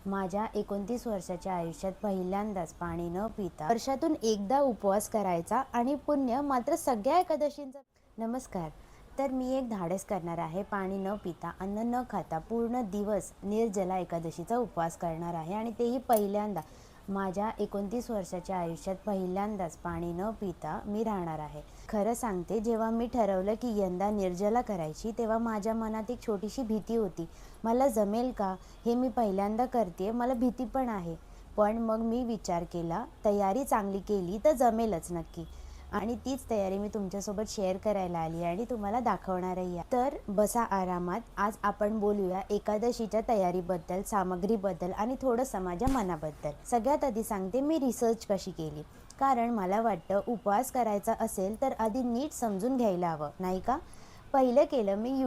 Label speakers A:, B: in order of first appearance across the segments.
A: माझ्या 29 वर्षाच्या आयुष्यात पहिल्यांदाच पाणी न पिता वर्षातून एकदा उपवास करायचा आणि पुण्य मात्र सगळ्या एकादशींचा. नमस्कार. तर मी एक धाडस करणार आहे. पाणी न पिता, अन्न न खाता पूर्ण दिवस निर्जला एकादशीचा उपवास करणार आहे आणि तेही पहिल्यांदा. माझ्या 29 वर्षाच्या आयुष्यात पहिल्यांदाच पाणी न पिता मी राहणार आहे. खरं सांगते, जेव्हा मी ठरवलं की यंदा निर्जला करायची, तेव्हा माझ्या मनात एक छोटीशी भीती होती. मला जमेल का? हे मी पहिल्यांदा करते, मला भीती पण आहे. पण मग मी विचार केला, तयारी चांगली केली तर जमेलच नक्की. आणि तीच तयारी मी तुमच्यासोबत शेअर करायला आली आणि तुम्हाला दाखवणारही आहे. तर बसा आरामात. आज आपण बोलूया एकादशीच्या तयारीबद्दल, सामग्रीबद्दल आणि थोडंसं माझ्या मनाबद्दल. सगळ्यात आधी सांगते मी रिसर्च कशी केली. कारण मला वाटतं उपवास करायचा असेल तर आधी नीट समजून घ्यायला हवं, नाही का? पहिलं केलं मी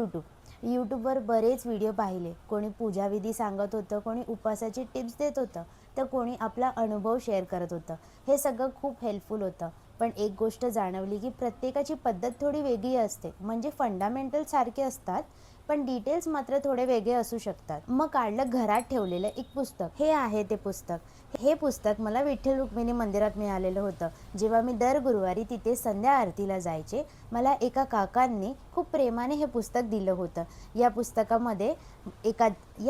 A: यूट्यूबवर बरेच व्हिडिओ पाहिले. कोणी पूजाविधी सांगत होतं, कोणी उपवासाची टिप्स देत होतं, तर कोणी आपला अनुभव शेअर करत होतं. हे सगळं खूप हेल्पफुल होतं. पण एक गोष्ट जाणवली की प्रत्येकाची पद्धत थोडी वेगळी असते. म्हणजे फंडामेंटल सारखे असतात, पण डिटेल्स मात्र थोडे वेगळे असू शकतात. मग काढलं घरात ठेवलेलं एक पुस्तक. हे आहे ते पुस्तक. हे पुस्तक मला विठ्ठल रुक्मिणी मंदिरात मिळालेलं होतं. जेव्हा मी दर गुरुवारी तिथे संध्या आरतीला जायचे, मला एका काकांनी खूप प्रेमाने हे पुस्तक दिलं होतं. या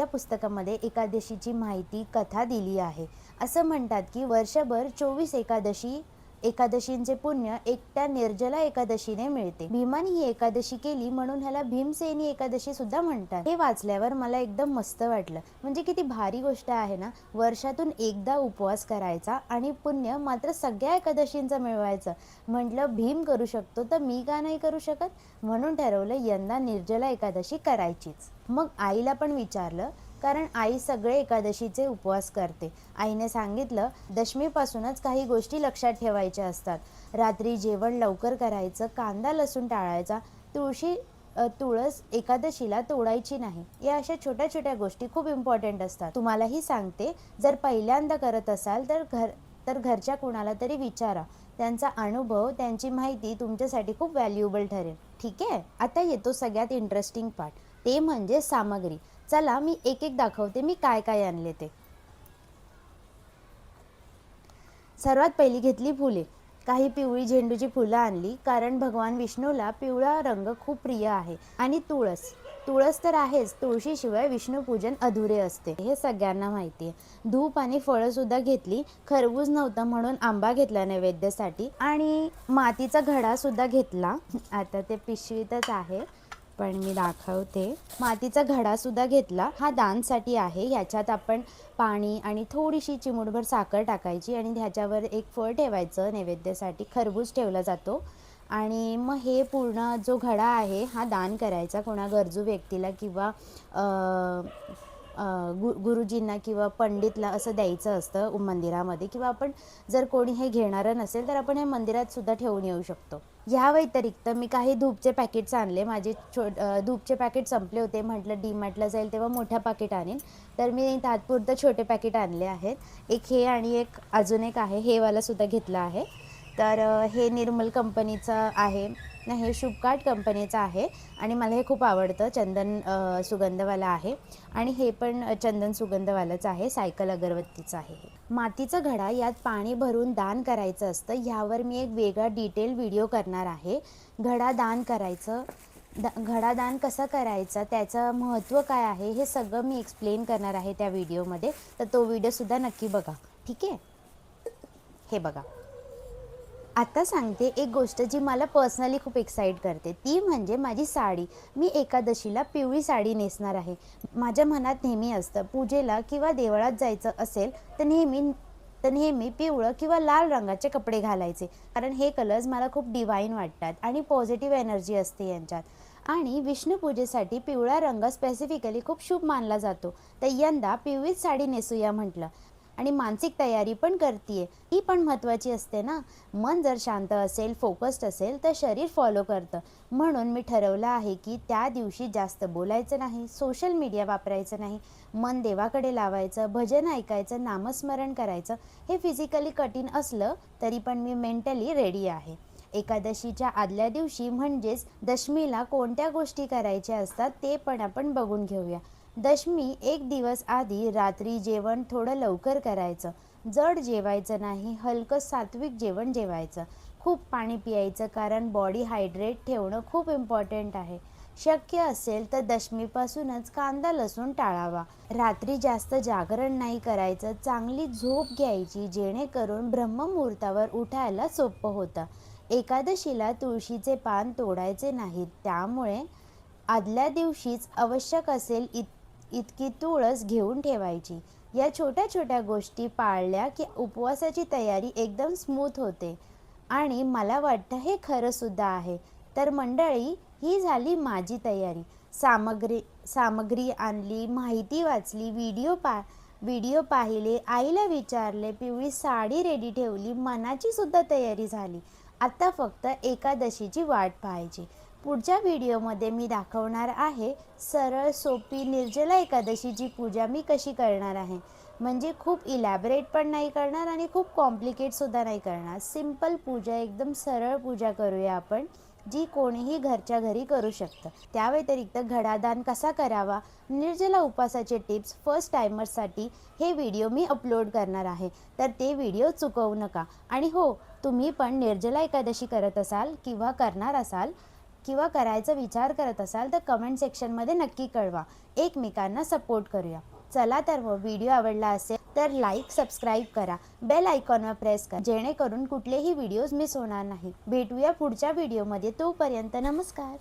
A: पुस्तकामध्ये एकादशीची माहिती, कथा दिली आहे. असं म्हणतात की वर्षभर 24 एकादशींचे पुण्य एकट्या निर्जला एकादशीने मिळते. भीमाने ही एकादशी केली म्हणून ह्याला भीमसेनी एकादशी सुद्धा म्हणतात. हे वाचल्यावर मला एकदम मस्त वाटलं. म्हणजे किती भारी गोष्ट आहे ना. वर्षातून एकदा उपवास करायचा आणि पुण्य मात्र सगळ्या एकादशींचं मिळवायचं. म्हटलं भीम करू शकतो तर मी का नाही करू शकत? म्हणून ठरवलं यंदा निर्जला एकादशी करायचीच. मग आईला पण विचारलं, कारण आई सगळे एकादशीचे उपवास करते. आईने सांगितलं, दशमीपासूनच काही गोष्टी लक्षात ठेवायच्या असतात. रात्री जेवण लवकर करायचं, कांदा लसूण टाळायचा, तुळस एकादशीला तोडायची नाही. या अशा छोट्या छोट्या गोष्टी खूप इम्पॉर्टंट असतात. तुम्हालाही सांगते, जर पहिल्यांदा करत असाल तर घरच्या कुणाला तरी विचारा. त्यांचा अनुभव, त्यांची माहिती तुमच्यासाठी खूप व्हॅल्युएबल ठरेल. ठीक आहे. आता येतो सगळ्यात इंटरेस्टिंग पार्ट, ते म्हणजे सामग्री. चला मी एक एक दाखवते मी काय काय आणले ते. सर्वात पहिली घेतली फुले. काही पिवळी झेंडूची फुलं आणली, कारण भगवान विष्णूला पिवळा रंग खूप प्रिय आहे. आणि तुळस तर आहेच. तुळशीशिवाय विष्णूपूजन अधुरे असते, हे सगळ्यांना माहिती आहे. धूप आणि फळं सुद्धा घेतली. खरबूज नव्हतं म्हणून आंबा घेतला नैवेद्यासाठी. आणि मातीचा घडा सुद्धा घेतला. आता ते पिशवीतच आहे, पण मी दाखवते. मातीचा घडा सुद्धा घेतला. हा दानसाठी आहे. ह्याच्यात आपण पाणी आणि थोडीशी चिमूटभर साखर टाकायची आणि ह्याच्यावर एक फळ ठेवायचं नैवेद्यासाठी. खरबूज ठेवला जातो. आणि मग हे पूर्ण जो घडा आहे हा दान करायचा कोणा गरजू व्यक्तीला किंवा गुरुजींना किंवा पंडितला असं द्यायचं असतं मंदिरामध्ये. किंवा आपण जर कोणी हे घेणारं नसेल तर आपण हे मंदिरात सुद्धा ठेवून येऊ शकतो. ह्या व्यतिरिक्त मी काही धूपचे पॅकेट्स आणले. माझे धूपचे पॅकेट संपले होते. म्हटलं डीमार्टला जाईल तेव्हा मोठ्या पॅकेट आणेन, तर मी तात्पुरतं छोटे पॅकेट आणले आहेत. एक हे आणि एक अजून एक आहे, हे वाला सुद्धा घेतला आहे. तर हे निर्मल कंपनीचं आहे ना, हे शुभकार्ट कंपनीचं आहे आणि मला हे खूप आवडतं. चंदन सुगंधवाला आहे आणि हे पण चंदन सुगंधवालाच आहे. सायकल अगरबत्तीचं आहे. मातीचा घडा, यात पाणी भरून दान करायचं असतं. ह्यावर मी एक वेगळा डिटेल व्हिडिओ करणार आहे. घडा दान कसं करायचं, त्याचं महत्त्व काय आहे, हे सगळं मी एक्सप्लेन करणार आहे त्या व्हिडिओमध्ये. तर तो व्हिडिओसुद्धा नक्की बघा. ठीक आहे. हे बघा. आता सांगते एक गोष्ट जी मला पर्सनली खूप एक्साईट करते, ती म्हणजे माझी साडी. मी एकादशीला पिवळी साडी नेसणार आहे. माझ्या मनात नेहमी असतं, पूजेला किंवा देवळात जायचं असेल तर नेहमी पिवळं किंवा लाल रंगाचे कपडे घालायचे. कारण हे कलर्स मला खूप डिवाईन वाटतात आणि पॉझिटिव्ह एनर्जी असते यांच्यात. आणि विष्णुपूजेसाठी पिवळा रंग स्पेसिफिकली खूप शुभ मानला जातो. तर यंदा पिवळीच साडी नेसूया म्हटलं. आणि मानसिक तयारी पण करतीये, ही पण महत्त्वाची असते ना. मन जर शांत असेल, फोकस्ड असेल तर शरीर फॉलो करतं. म्हणून मी ठरवलं आहे की त्या दिवशी जास्त बोलायचं नाही, सोशल मीडिया वापरायचं नाही, मन देवाकडे लावायचं, भजन ऐकायचं, नामस्मरण करायचं. हे फिजिकली कठीण असलं तरी पण मी मेंटली रेडी आहे. एकादशीच्या आदल्या दिवशी म्हणजेच दशमीला कोणत्या गोष्टी करायच्या असतात ते पण आपण बघून घेऊया. दशमी एक दिवस आधी रात्री जेवण थोडं लवकर करायचं. जड जेवायचं नाही, हलकं सात्विक जेवण जेवायचं. खूप पाणी प्यायचं, कारण बॉडी हायड्रेट ठेवणं खूप इम्पॉर्टंट आहे. शक्य असेल तर दशमीपासूनच कांदा लसूण टाळावा. रात्री जास्त जागरण नाही करायचं. चांगली झोप घ्यायची, जेणेकरून ब्रह्ममुहूर्तावर उठायला सोपं होतं. एकादशीला तुळशीचे पान तोडायचे नाहीत, त्यामुळे आदल्या दिवशीच आवश्यक असेल इतकी तुळस घेऊन ठेवायची. या छोट्या छोट्या गोष्टी पाळल्या की उपवासाची तयारी एकदम स्मूथ होते. आणि मला वाटतं हे खरं सुद्धा आहे. तर मंडळी, ही झाली माझी तयारी. सामग्री आणली, माहिती वाचली, व्हिडिओ पाहिले, आईला विचारले, पिवळी साडी रेडी ठेवली, मनाची सुद्धा तयारी झाली. आता फक्त एकादशीची वाट पाहायची. पुढच्या व्हिडिओमध्ये मी दाखवणार आहे सरळ सोपी निर्जला एकादशीची पूजा मी कशी करणार आहे. म्हणजे खूप इलॅबरेट पण नाही करणार आणि खूप कॉम्प्लिकेटसुद्धा नाही करणार. सिम्पल पूजा, एकदम सरळ पूजा करूया आपण, जी कोणीही घरच्या घरी करू शकतं. त्या व्यतिरिक्त घडादान कसा करावा, निर्जला उपवासाचे टिप्स फर्स्ट टायमर्ससाठी हे व्हिडिओ मी अपलोड करणार आहे. तर ते व्हिडिओ चुकवू नका. आणि हो, तुम्ही पण निर्जला एकादशी करत असाल किंवा करणार असाल किंवा करायचा विचार करत असाल तर कमेंट सेक्शनमध्ये नक्की कळवा. एकमेकांना सपोर्ट करूया. चला तर मग, व्हिडिओ आवडला असेल तर लाईक, सबस्क्राईब करा, बेल आयकॉनवर प्रेस करा, जेणेकरून कुठलेही व्हिडिओज मिस होणार नाही. भेटूया पुढच्या व्हिडिओमध्ये. तोपर्यंत नमस्कार.